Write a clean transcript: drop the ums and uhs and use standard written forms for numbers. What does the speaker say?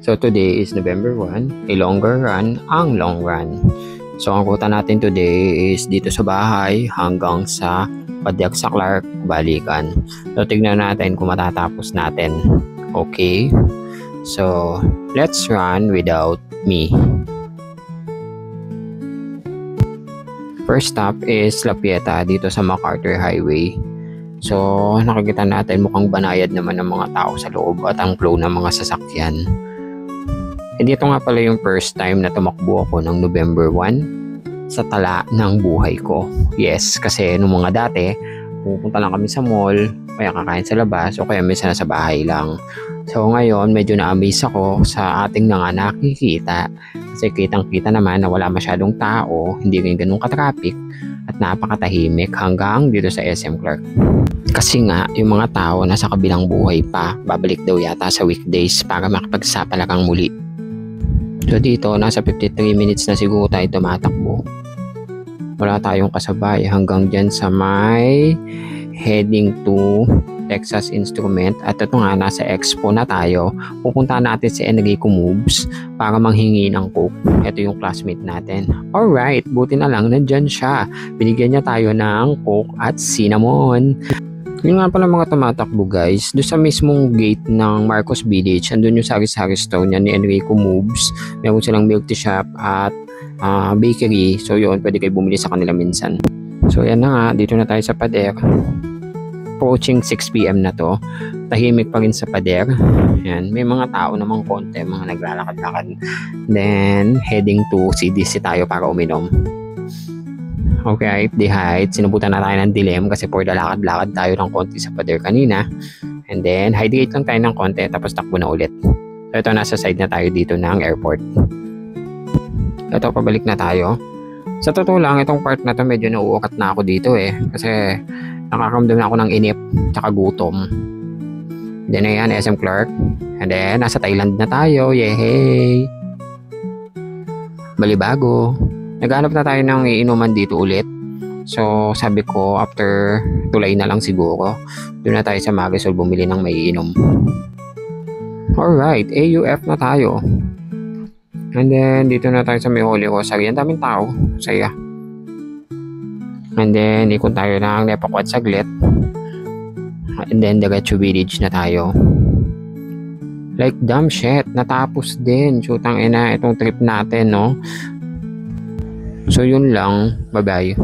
So today is November 1, a longer run ang long run. So ang ruta natin today is dito sa bahay hanggang sa Padyak sa Clark, balikan. So tignan natin kung matatapos natin. Okay? So let's run without me. First stop is La Pieta dito sa MacArthur Highway. So nakikita natin mukhang banayad naman ng mga tao sa loob at ang flow ng mga sasakyan. E dito nga pala yung first time na tumakbo ako ng November 1 sa tala ng buhay ko. Yes, kasi nung mga dati, pupunta lang kami sa mall, kaya kakain sa labas, o kaya minsan sa bahay lang. So ngayon, medyo na-amaze ako sa ating mga nakikita. Kasi kitang-kita naman na wala masyadong tao, hindi rin ganun ka-traffic, at napakatahimik hanggang dito sa SM Clark. Kasi nga, yung mga tao nasa kabilang buhay pa, babalik daw yata sa weekdays para makipagsapalagang muli. So dito, nasa 53 minutes na siguro tayo tumatakbo. Wala tayong kasabay hanggang dyan sa may heading to Texas Instrument. At ito nga, nasa Expo na tayo. Pupunta natin si Enrico Moves para manghingi ng Coke. Ito yung classmate natin. Alright, buti na lang, nandyan siya. Binigyan niya tayo ng Coke at cinnamon. Yung nga pala mga tumatakbo guys, doon sa mismong gate ng Marcos Village, andun yung sari-sari store niya ni Enrico Moves. Meron silang milk tea shop at bakery. So yun, pwede kayo bumili sa kanila minsan. So yan na nga, dito na tayo sa pader. Approaching 6 PM na to. Tahimik pa rin sa pader. Yan, may mga tao namang konti, mga naglalakad-lakad. Then, heading to CDC tayo para uminom. Okay, the height. Sinubutan na tayo ng dilim kasi for the lakad-lakad tayo ng konti sa pader kanina. And then, hydrate lang tayo ng konti tapos takbo na ulit. So, ito, nasa side na tayo dito ng airport. Ito, pabalik na tayo. Sa totoo lang, itong part na to medyo nauukat na ako dito kasi nakakaramdam na ako ng inip tsaka gutom. Then, ayan, SM Clark. And then, nasa Thailand na tayo. Yehey! Balibago. Naghanap na tayo ng iinuman dito ulit. So, sabi ko, after tulay na lang siguro, doon na tayo sa Marisol bumili ng maiinom. Alright, AUF na tayo. And then, dito na tayo sa may Holy Rosary. Ang daming tao. Saya. And then, ikot tayo ng Nepaquat saglit. And then, Diretso Village na tayo. Like, damn shit. Natapos din. Shootang ina, itong trip natin, no? So yun lang, bye bye.